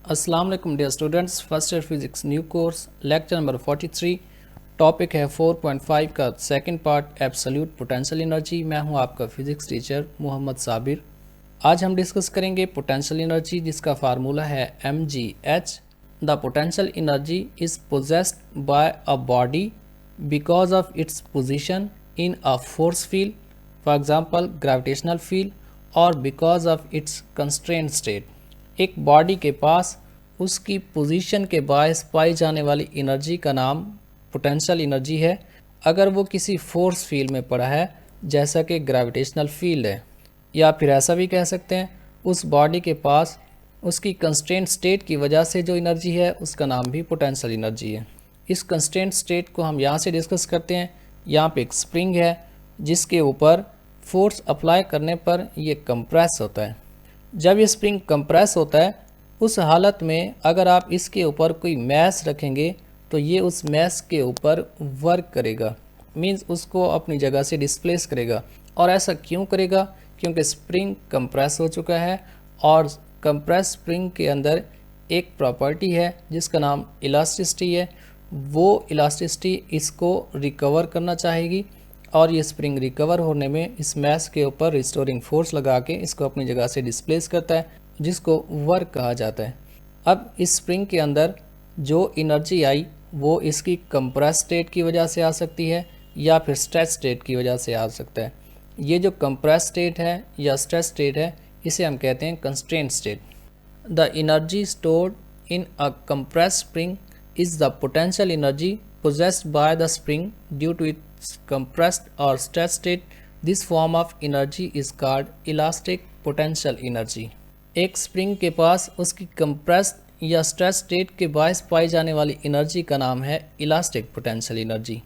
अस्सलाम वालेकुम dear students, first year physics new course lecture number 43। Topic है 4.5 का second part absolute potential energy. मैं हूं आपका फिजिक्स टीचर मोहम्मद साबिर। आज हम डिस्कस करेंगे पोटेंशियल एनर्जी जिसका फार्मूला है mgh। The potential energy is possessed by a body because of its position in a force field, for example gravitational field, और because of its constraint state. एक body के पास उसकी position के बायस पाई जाने वाली एनर्जी का नाम पोटेंशियल एनर्जी है। अगर वो किसी फोर्स फील्ड में पड़ा है जैसा कि ग्रेविटेशनल फील्ड है, या फिर ऐसा भी कह सकते हैं उस बॉडी के पास उसकी कंस्ट्रेंट स्टेट की वजह से जो एनर्जी है उसका नाम भी पोटेंशियल एनर्जी है। इस कंस्ट्रेंट स्टेट को हम यहाँ से डिस्कस करते हैं। यहाँ पे एक स्प्रिंग है जिसके ऊपर फोर्स अप्लाई करने पर ये कंप्रेस होता है। जब ये स्प्रिंग कंप्रेस होता है उस हालत में अगर आप इसके ऊपर कोई मैस रखेंगे तो ये उस मैस के ऊपर वर्क करेगा, मींस उसको अपनी जगह से डिस्प्लेस करेगा। और ऐसा क्यों करेगा? क्योंकि स्प्रिंग कंप्रेस हो चुका है और कंप्रेस स्प्रिंग के अंदर एक प्रॉपर्टी है जिसका नाम इलास्टिसिटी है। वो इलास्टिसिटी इसको रिकवर करना चाहेगी और ये स्प्रिंग रिकवर होने में इस मैस के ऊपर रिस्टोरिंग फोर्स लगा के इसको अपनी जगह से डिस्प्लेस करता है, जिसको वर्क कहा जाता है। अब इस स्प्रिंग के अंदर जो एनर्जी आई वो इसकी कंप्रेस स्टेट की वजह से आ सकती है या फिर स्ट्रेच स्टेट की वजह से आ सकता है। ये जो कंप्रेस स्टेट है या स्ट्रेच स्टेट है इसे हम कहते हैं constraint state. The energy stored in a compress spring is the potential energy possessed by the spring due to its compressed or stretched state. This form of energy is called elastic potential energy. एक spring के पास उसकी compressed या stretch state के बायस पाई जाने वाली energy का नाम है इलास्टिक पोटेंशियल एनर्जी।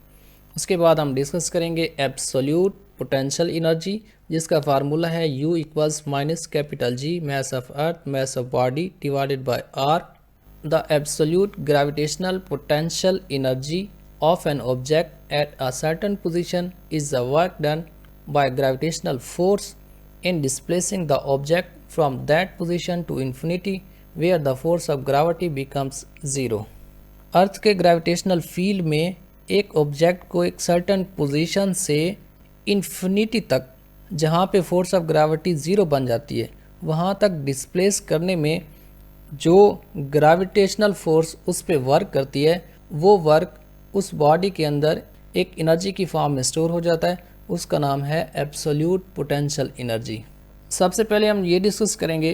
उसके बाद हम डिस्कस करेंगे एब्सोल्यूट पोटेंशियल एनर्जी जिसका फार्मूला है U equals minus capital G mass of earth mass of body divided by R. The absolute gravitational potential energy of an object at a certain position is the work done by gravitational force in displacing the object from that position to infinity where the force of gravity becomes zero. अर्थ के gravitational field में एक object को एक certain position से infinity तक, जहाँ पे force of gravity zero बन जाती है, वहाँ तक डिस्प्लेस करने में जो ग्रेविटेशनल फोर्स उस पर वर्क करती है वो वर्क उस बॉडी के अंदर एक एनर्जी की फॉर्म में स्टोर हो जाता है। उसका नाम है एब्सोल्यूट पोटेंशियल एनर्जी। सबसे पहले हम ये डिस्कस करेंगे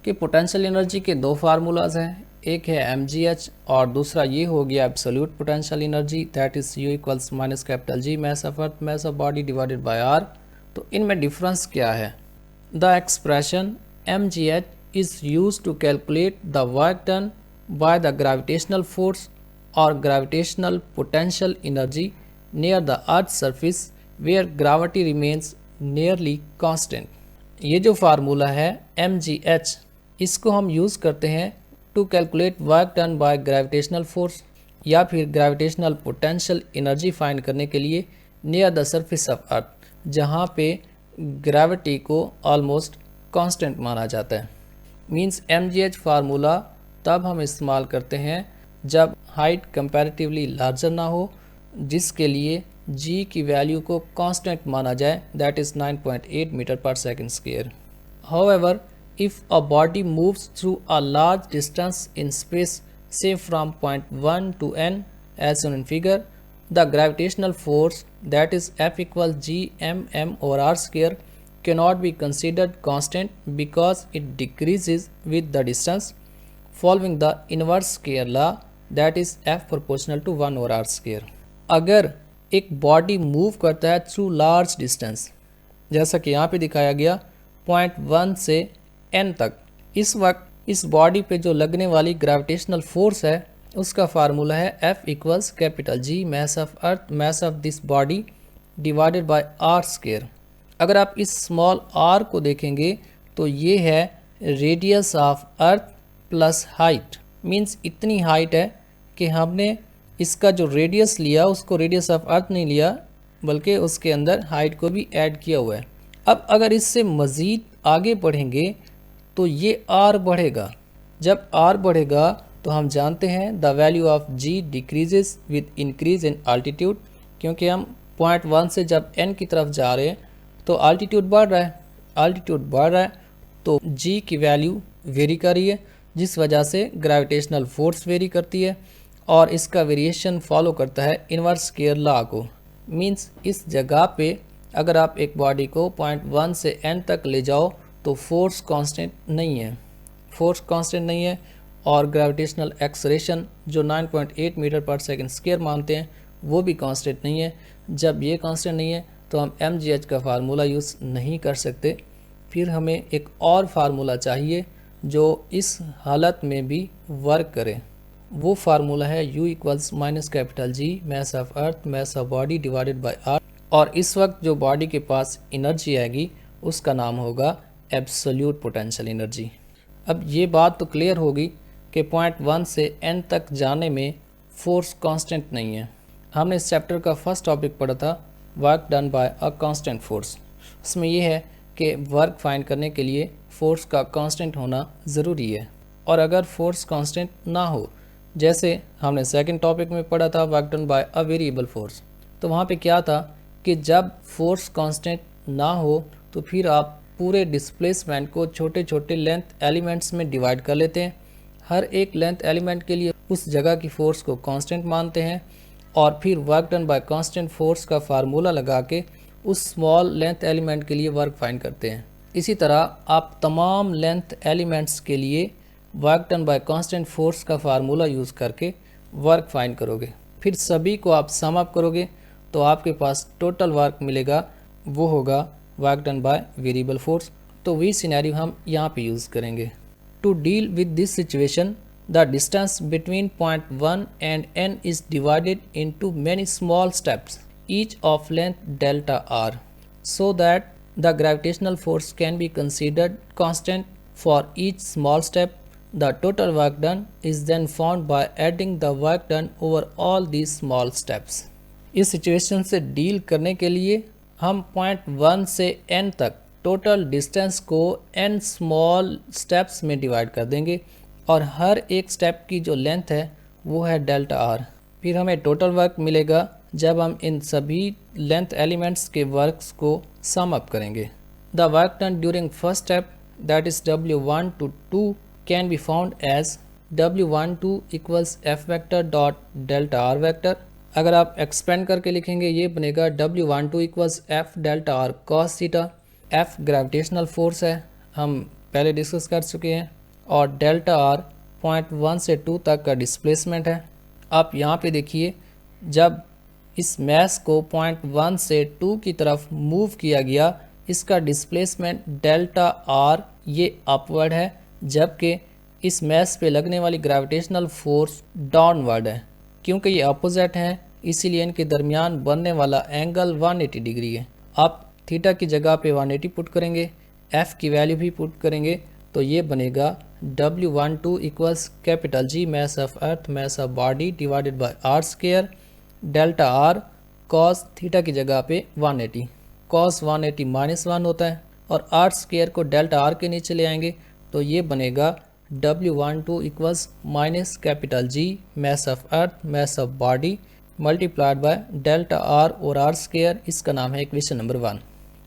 कि पोटेंशियल एनर्जी के दो फार्मूलाज हैं, एक है mgh और दूसरा ये हो गया absolute potential energy, that is U equals minus capital G mass of earth mass of body divided by R। तो इनमें डिफरेंस क्या है? The expression mgh is used to calculate the work done by the gravitational force or gravitational potential energy near the earth's surface where gravity remains nearly constant। ये जो formula है mgh इसको हम use करते हैं to calculate work done by gravitational force या फिर gravitational potential energy find करने के लिए near the surface of earth, जहाँ पे ग्रेविटी को ऑलमोस्ट कांस्टेंट माना जाता है। मीन्स mgh फार्मूला तब हम इस्तेमाल करते हैं जब हाइट कंपैरेटिवली लार्जर ना हो, जिसके लिए g की वैल्यू को कांस्टेंट माना जाए, that is 9.8 metre per second square. However if a body moves through a large distance in space, say from point 1 to n as shown in figure, the gravitational force that is F equals G m over r square cannot be considered constant because it decreases with the distance, following the inverse square law, that is F proportional to 1 over r square। अगर एक body move करता है through large distance, जैसा कि यहाँ पे दिखाया गया पॉइंट 1 से n तक, इस वक्त इस बॉडी पे जो लगने वाली ग्रेविटेशनल फोर्स है उसका फार्मूला है F equals capital G mass of earth mass of this body divided by r square। अगर आप इस स्मॉल r को देखेंगे तो ये है radius of earth plus height. Means इतनी हाइट है कि हमने इसका जो रेडियस लिया उसको रेडियस ऑफ अर्थ नहीं लिया, बल्कि उसके अंदर हाइट को भी ऐड किया हुआ है। अब अगर इससे मज़ीद आगे बढ़ेंगे तो ये r बढ़ेगा, जब r बढ़ेगा तो हम जानते हैं the value of g decreases with increase in altitude, क्योंकि हम पॉइंट 1 से जब n की तरफ जा रहे हैं तो अल्टीट्यूड बढ़ रहा है, तो g की वैल्यू वेरी कर रही है, जिस वजह से ग्रेविटेशनल फोर्स वेरी करती है और इसका वेरिएशन फॉलो करता है इन्वर्स स्केयर लॉ को। मींस इस जगह पे अगर आप एक बॉडी को पॉइंट 1 से n तक ले जाओ तो फोर्स कांस्टेंट नहीं है और ग्रेविटेशनल एक्सलेरेशन जो 9.8 मीटर पर सेकंड स्क्वायर मानते हैं वो भी कांस्टेंट नहीं है। जब ये कांस्टेंट नहीं है तो हम mgh का फार्मूला यूज़ नहीं कर सकते। फिर हमें एक और फार्मूला चाहिए जो इस हालत में भी वर्क करे। वो फार्मूला है U = -G mass of earth mass of body divided by r, और इस वक्त जो बॉडी के पास एनर्जी आएगी उसका नाम होगा एब्सोल्यूट पोटेंशियल एनर्जी। अब ये बात तो क्लियर होगी कि पॉइंट 1 से n तक जाने में फोर्स कांस्टेंट नहीं है। हमने इस चैप्टर का फर्स्ट टॉपिक पढ़ा था work done by a constant force. उसमें यह है कि वर्क फाइंड करने के लिए फोर्स का कांस्टेंट होना ज़रूरी है, और अगर फोर्स कांस्टेंट ना हो, जैसे हमने सेकंड टॉपिक में पढ़ा था work done by a variable force, तो वहाँ पे क्या था कि जब फोर्स कांस्टेंट ना हो तो फिर आप पूरे डिस्प्लेसमेंट को छोटे छोटे लेंथ एलिमेंट्स में डिवाइड कर लेते हैं। हर एक लेंथ एलिमेंट के लिए उस जगह की फोर्स को कांस्टेंट मानते हैं और फिर work done bye constant force का फार्मूला लगा के उस स्मॉल लेंथ एलिमेंट के लिए वर्क फाइंड करते हैं। इसी तरह आप तमाम लेंथ एलिमेंट्स के लिए work done bye constant force का फार्मूला यूज़ करके वर्क फाइंड करोगे। फिर सभी को आप सम अप करोगे तो आपके पास टोटल वर्क मिलेगा, वो होगा work done by variable force. तो वही सिनेरियो हम यहाँ पे यूज़ करेंगे। To deal with this situation the distance between point 1 and n is divided into many small steps each of length delta r so that the gravitational force can be considered constant for each small step. The total work done is then found by adding the work done over all these small steps. इस situation से deal करने के लिए हम point 1 से n तक total distance को n small steps में डिवाइड कर देंगे और हर एक स्टेप की जो लेंथ है वो है डेल्टा r। फिर हमें टोटल वर्क मिलेगा जब हम इन सभी लेंथ एलिमेंट्स के वर्क्स को सम अप करेंगे। The work done during first step that is W1 to 2 can be found as W12 = F vector dot delta R vector. अगर आप एक्सपेंड करके लिखेंगे ये बनेगा W12 = F delta R cos theta. F gravitational force है, हम पहले discuss कर चुके हैं, और डेल्टा R पॉइंट 1 से 2 तक का डिस्प्लेसमेंट है। आप यहाँ पे देखिए जब इस मैस को पॉइंट 1 से 2 की तरफ मूव किया गया, इसका डिस्प्लेसमेंट डेल्टा R ये अपवर्ड है, जबकि इस मैस पे लगने वाली ग्रेविटेशनल फोर्स डाउनवर्ड है। क्योंकि ये अपोजिट हैं इसीलिए इनके दरमियान बनने वाला एंगल 180 डिग्री है। आप थीटा की जगह पे 180 पुट करेंगे, F की वैल्यू भी पुट करेंगे, तो ये बनेगा W12 = G mass of earth mass of body divided by r square delta R cos theta की जगह पे 180। cos 180 -1 होता है और r स्क्वायर को डेल्टा R के नीचे ले आएंगे तो ये बनेगा W12 - G mass of earth mass of body multiplied by delta R और r स्क्वायर। इसका नाम है इक्वेशन नंबर 1।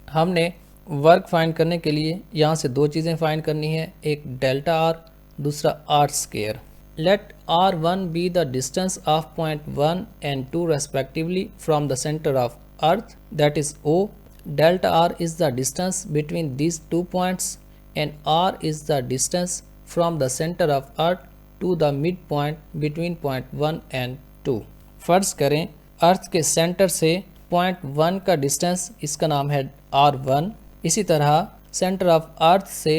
हमने वर्क फाइंड करने के लिए यहाँ से दो चीज़ें फाइंड करनी है, एक डेल्टा R, दूसरा r square. Let r1 be the distance of point 1 and 2 respectively from the center of earth, that is O. Delta r is the distance between these 2 points and r is the distance from the center of earth to the midpoint between point 1 and 2. फर्ज करें अर्थ के centre से point 1 का distance, इसका नाम है r1। इसी तरह सेंटर ऑफ अर्थ से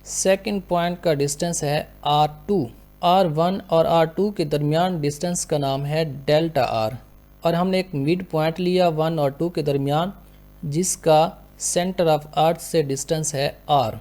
सेकंड पॉइंट का डिस्टेंस है r2। R1 और R2 के दरमियान डिस्टेंस का नाम है डेल्टा R, और हमने एक मिड पॉइंट लिया 1 और 2 के दरमियान जिसका सेंटर ऑफ अर्थ से डिस्टेंस है R।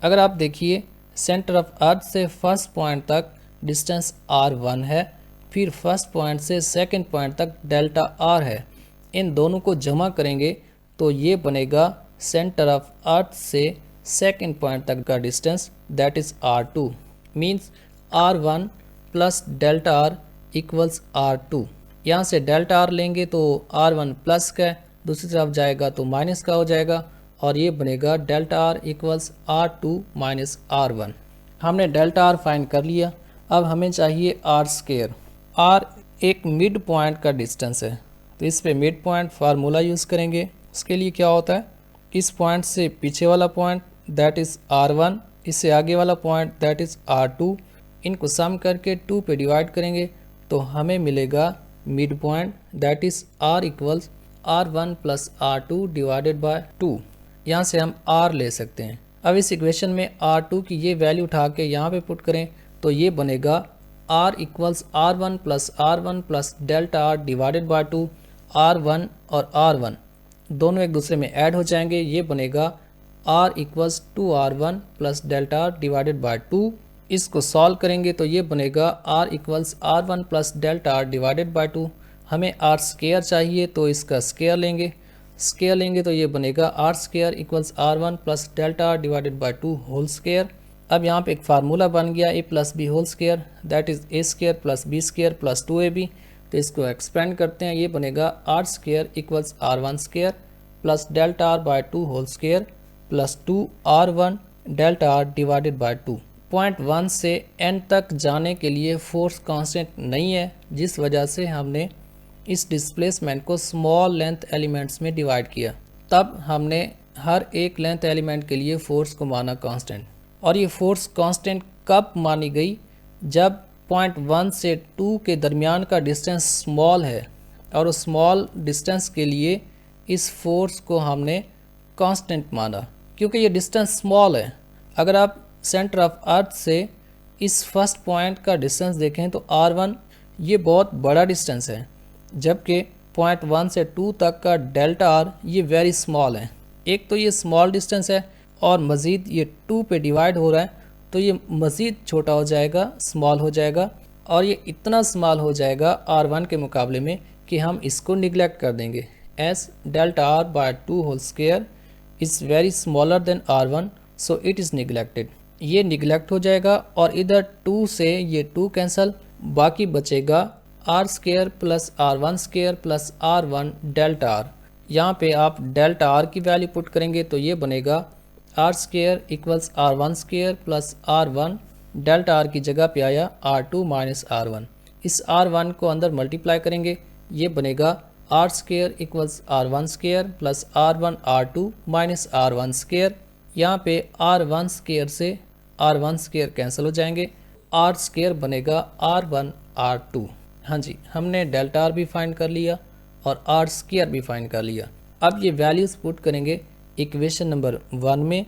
अगर आप देखिए सेंटर ऑफ अर्थ से फर्स्ट पॉइंट तक डिस्टेंस R1 है, फिर फर्स्ट पॉइंट से सेकंड पॉइंट तक डेल्टा R है। इन दोनों को जमा करेंगे तो ये बनेगा सेंटर ऑफ अर्थ से सेकंड पॉइंट तक का distance that is R2। Means R1 plus delta R equals R2। यहाँ से डेल्टा आर लेंगे तो R1 प्लस का है, दूसरी तरफ जाएगा तो माइनस का हो जाएगा और ये बनेगा delta R equals R2 minus R1। हमने डेल्टा आर फाइंड कर लिया। अब हमें चाहिए आर स्केयर। आर एक मिड पॉइंट का डिस्टेंस है, तो इस पे मिड पॉइंट फार्मूला यूज़ करेंगे। उसके लिए क्या होता है, इस पॉइंट से पीछे वाला पॉइंट दैट इज़ R1, इससे आगे वाला पॉइंट दैट इज़ R2, इनको सम करके 2 पे डिवाइड करेंगे तो हमें मिलेगा mid point that is R equals R1 plus R2 divided by 2। यहाँ से हम R ले सकते हैं। अब इस इक्वेशन में R2 की ये वैल्यू उठा के यहाँ पे पुट करें तो ये बनेगा R equals R1 plus delta R divided by 2। R1 और R1 दोनों एक दूसरे में ऐड हो जाएंगे, ये बनेगा R equals 2R1 plus delta R divided by 2। इसको सॉल्व करेंगे तो ये बनेगा R equals R1 plus delta R divided by 2। हमें R स्केयर चाहिए तो इसका स्केयर लेंगे, स्केयर लेंगे तो ये बनेगा R square equals R1 plus delta R divided by 2 whole square. अब यहाँ पे एक फार्मूला बन गया a plus b whole square that is a square plus b square plus 2ab। तो इसको एक्सपेंड करते हैं, ये बनेगा R square equals R1 square plus delta R by 2 whole square plus 2R1 delta R divided by 2। Point 1 से n तक जाने के लिए फोर्स कांस्टेंट नहीं है, जिस वजह से हमने इस डिस्प्लेसमेंट को स्मॉल लेंथ एलिमेंट्स में डिवाइड किया। तब हमने हर एक लेंथ एलिमेंट के लिए फोर्स को माना कांस्टेंट। और ये फोर्स कांस्टेंट कब मानी गई, जब पॉइंट 1 से 2 के दरमियान का डिस्टेंस स्मॉल है और उस स्मॉल डिस्टेंस के लिए इस फोर्स को हमने कांस्टेंट माना, क्योंकि ये डिस्टेंस स्मॉल है। अगर आप सेंटर ऑफ अर्थ से इस फर्स्ट पॉइंट का डिस्टेंस देखें तो R1 ये बहुत बड़ा डिस्टेंस है, जबकि पॉइंट 1 से 2 तक का डेल्टा R ये वेरी स्मॉल है। एक तो ये स्मॉल डिस्टेंस है और मज़ीद ये 2 पे डिवाइड हो रहा है तो ये मज़ीद छोटा हो जाएगा, स्मॉल हो जाएगा, और ये इतना स्मॉल हो जाएगा R1 के मुकाबले में कि हम इसको निगलेक्ट कर देंगे। As delta R by 2 whole square is very smaller than R1 so it is neglected. ये निगलेक्ट हो जाएगा और इधर 2 से ये 2 कैंसिल, बाकी बचेगा R square plus R1 square plus R1 delta R। यहाँ पे आप डेल्टा R की वैल्यू पुट करेंगे तो ये बनेगा R square equals R1 square plus R1 delta R की जगह पे आया R2 माइनस R1। इस R1 को अंदर मल्टीप्लाई करेंगे, ये बनेगा R square equals R1 square plus R1 R2 minus R1 square. यहाँ पे R1 स्केयर से R1 स्केयर कैंसिल हो जाएंगे, R स्केयर बनेगा R1 R2। हाँ जी, हमने डेल्टा R भी फाइंड कर लिया और R स्केयर भी फाइंड कर लिया। अब ये वैल्यूज़ पुट करेंगे इक्वेशन नंबर 1 में,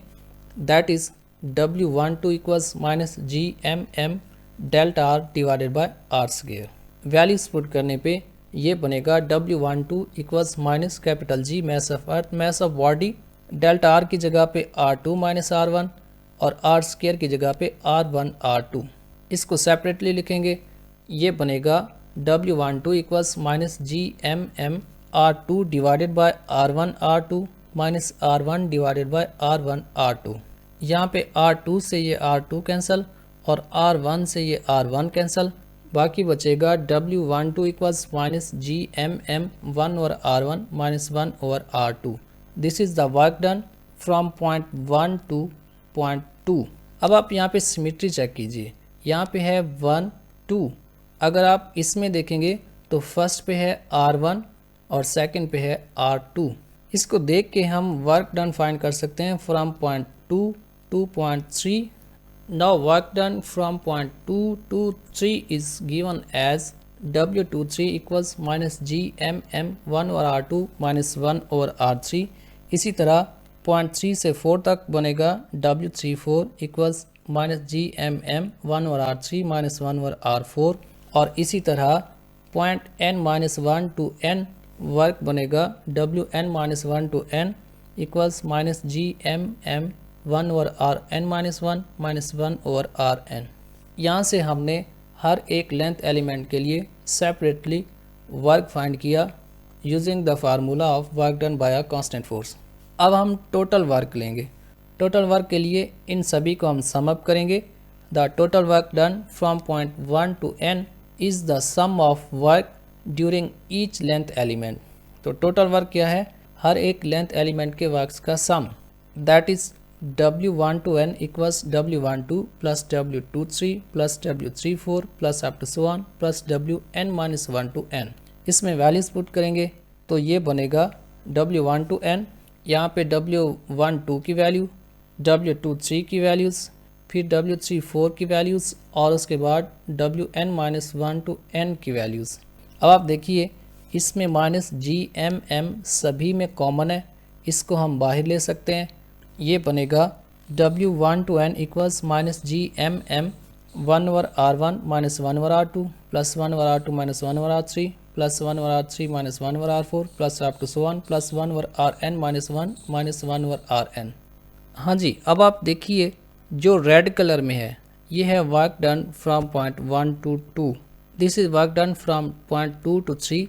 that is W12 equals minus GMM delta R divided by R square. Values put करने पे ये बनेगा W12 equals minus capital G mass of earth mass of body, delta R की जगह पे R2 minus R1 और R square की जगह पे R1 R2। इसको सेपरेटली लिखेंगे, ये बनेगा W12 equals minus GMM R2 divided by R1 R2 minus R1 divided by R1 R2। यहाँ पे R2 से ये R2 कैंसिल और R1 से ये R1 कैंसिल, बाकी बचेगा W12 equals minus GMM 1 over R1 minus 1 over R2। This is the work done from point 1 two point 2। अब आप यहाँ पे सिमेट्री चेक कीजिए, यहाँ पे है 1 2। अगर आप इसमें देखेंगे तो फर्स्ट पे है R1 और सेकंड पे है R2। इसको देख के हम वर्क डन फाइंड कर सकते हैं from point 2 to point 3। Now work done from point 2 to 3 is given as W23 equals minus GMM 1 over R2 minus 1 over R3। इसी तरह पॉइंट 3 से 4 तक बनेगा W34 equals minus GMM 1 over R3 minus 1 over R4। और इसी तरह point n-1 to n work बनेगा Wn-1 to n equals minus GMM 1 over Rn-1 minus 1 over Rn। यहाँ से हमने हर एक लेंथ एलिमेंट के लिए सेपरेटली वर्क फाइंड किया using the formula of work done by a constant force. अब हम टोटल वर्क लेंगे। टोटल वर्क के लिए इन सभी को हम सम अप करेंगे। The total work done from point 1 to n is the sum of work during each length element. तो टोटल वर्क क्या है? हर एक लेंथ एलिमेंट के वर्क्स का sum, that is W1 to n equals W12 plus W23 plus W34 plus up to so on plus Wn-1 to n। इसमें values put करेंगे तो ये बनेगा W1 to n, यहाँ पे W12 की वैल्यू, W23 की वैल्यूज़, फिर W34 की वैल्यूज़ और उसके बाद Wn-1 to n की वैल्यूज़। अब आप देखिए इसमें -GMM सभी में कॉमन है, इसको हम बाहर ले सकते हैं। ये बनेगा W1 to n equals -GMM 1 over R1 minus 1 over R2 plus 1 over R2 minus 1 over R3 plus 1 over R3 minus 1 over R4 plus up to so on plus 1 over Rn minus 1 over Rn। हाँ जी, अब आप देखिए जो red colour में है ये है work done from point 1 to 2, this is work done from point 2 to 3,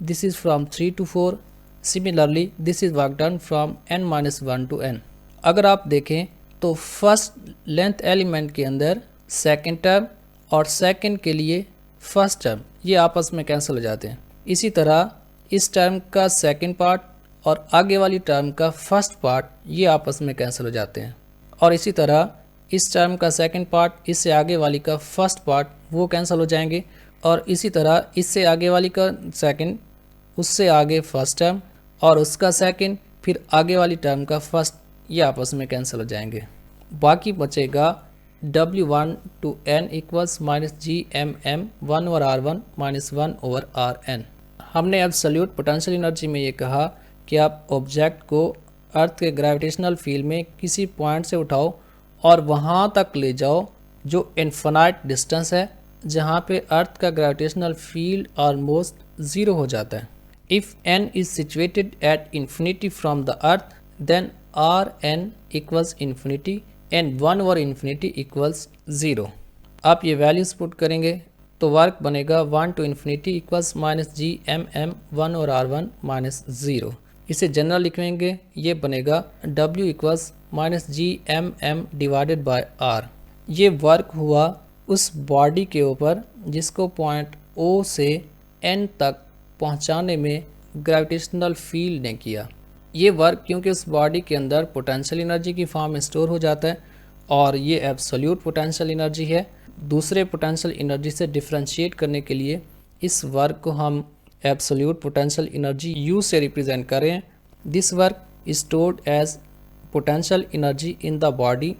this is from 3 to 4, similarly this is work done from n-1 to n। अगर आप देखें तो फर्स्ट लेंथ एलिमेंट के अंदर सेकंड टर्म और सेकंड के लिए first term ये आपस में कैंसिल हो जाते हैं। इसी तरह इस टर्म का सेकंड पार्ट और आगे वाली टर्म का फर्स्ट पार्ट ये आपस में कैंसिल हो जाते हैं, और इसी तरह इस टर्म का सेकंड पार्ट इससे आगे वाली का फर्स्ट पार्ट वो कैंसिल हो जाएंगे, और इसी तरह इससे आगे वाली का सेकंड, उससे आगे फर्स्ट टर्म और उसका सेकंड, फिर आगे वाली टर्म का फर्स्ट, ये आपस में कैंसिल हो जाएंगे। बाकी बचेगा W1 to n equals -GMM 1 over R1 minus 1 over Rn। हमने एब्सोल्यूट पोटेंशियल एनर्जी में ये कहा कि आप ऑब्जेक्ट को अर्थ के ग्रेविटेशनल फील्ड में किसी पॉइंट से उठाओ और वहाँ तक ले जाओ जो इन्फिनाइट डिस्टेंस है, जहाँ पे अर्थ का ग्रेविटेशनल फील्ड ऑलमोस्ट ज़ीरो हो जाता है। If n is situated at infinity from the earth then Rn equals infinity and 1 over infinity equals 0। आप ये वैल्यूज़ पुट करेंगे तो वर्क बनेगा 1 to infinity equals -GMM 1 over R1 minus 0। इसे general लिखेंगे, ये बनेगा W equals -GMM divided by R। ये वर्क हुआ उस बॉडी के ऊपर जिसको पॉइंट O से N तक पहुंचाने में ग्रेविटेशनल फील्ड ने किया। ये वर्क क्योंकि उस बॉडी के अंदर पोटेंशियल एनर्जी की फॉर्म में स्टोर हो जाता है और ये एब्सोल्यूट पोटेंशियल एनर्जी है। दूसरे पोटेंशियल एनर्जी से डिफरेंशिएट करने के लिए इस वर्क को हम एब्सोल्यूट पोटेंशियल एनर्जी U से रिप्रेजेंट कर रहे हैं। This work is stored as potential energy in the body,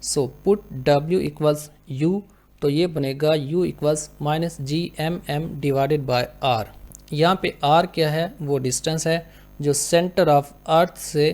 so put W equals U, तो ये बनेगा U equals -GMM divided by R। यहाँ पे R क्या है? वो डिस्टेंस है जो सेंटर ऑफ अर्थ से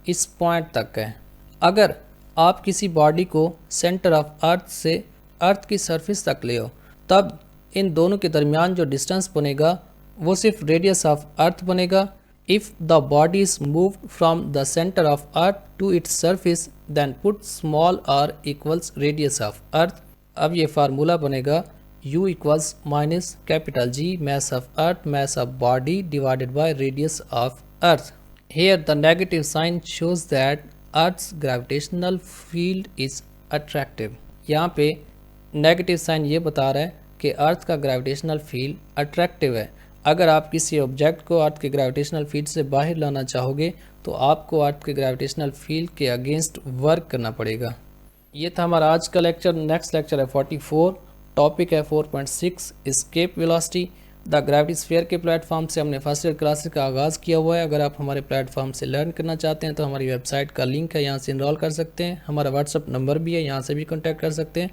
इस पॉइंट तक है। अगर आप किसी बॉडी को सेंटर ऑफ अर्थ से अर्थ की सरफेस तक ले आओ, तब इन दोनों के दरमियान जो डिस्टेंस बनेगा वो सिर्फ रेडियस ऑफ अर्थ बनेगा। If the body is moved from the centre of earth to its surface then put small r equals radius of earth. अब ये फार्मूला बनेगा U equals minus capital G mass of earth mass of body divided by radius of earth। Here the negative sign shows that earth's gravitational field is attractive। यहाँ पे negative sign ये बता रहा है कि अर्थ का ग्रेविटेशनल फील्ड अट्रैक्टिव है। अगर आप किसी ऑब्जेक्ट को अर्थ के ग्रेविटेशनल फील्ड से बाहर लाना चाहोगे तो आपको अर्थ के ग्रेविटेशनल फील्ड के अगेंस्ट वर्क करना पड़ेगा। ये था हमारा आज का लेक्चर। नेक्स्ट लेक्चर है 44, टॉपिक है 4.6 escape velocity. The gravity sphere के प्लेटफॉर्म से हमने फर्स्ट ईयर क्लासेस का आगाज़ किया हुआ है। अगर आप हमारे प्लेटफॉर्म से लर्न करना चाहते हैं तो हमारी वेबसाइट का लिंक है, यहाँ से इनरोल कर सकते हैं। हमारा व्हाट्सअप नंबर भी है, यहाँ से भी कॉन्टैक्ट कर सकते हैं।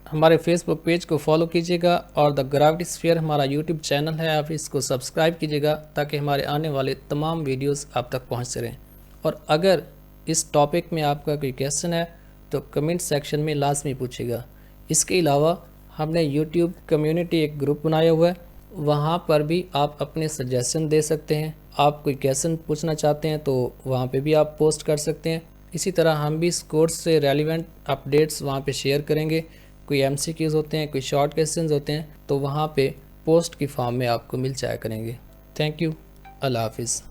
हमारे फेसबुक पेज को फॉलो कीजिएगा और द ग्रेविटी स्फीयर हमारा यूट्यूब चैनल है, आप इसको सब्सक्राइब कीजिएगा ताकि हमारे आने वाले तमाम वीडियोज़ आप तक पहुँचते रहें। और अगर इस टॉपिक में आपका कोई क्वेश्चन है तो कमेंट सेक्शन में लाजमी पूछिएगा। इसके अलावा हमने यूट्यूब कम्युनिटी एक ग्रुप बनाया हुआ है, वहाँ पर भी आप अपने सजेशन दे सकते हैं। आप कोई क्वेश्चन पूछना चाहते हैं तो वहाँ पे भी आप पोस्ट कर सकते हैं। इसी तरह हम भी इस कोर्स से रेलिवेंट अपडेट्स वहाँ पे शेयर करेंगे। कोई MCQs होते हैं, कोई शॉर्ट क्वेश्चंस होते हैं तो वहाँ पे पोस्ट की फॉर्म में आपको मिल जाया करेंगे। थैंक यू, अल्लाह हाफिज़।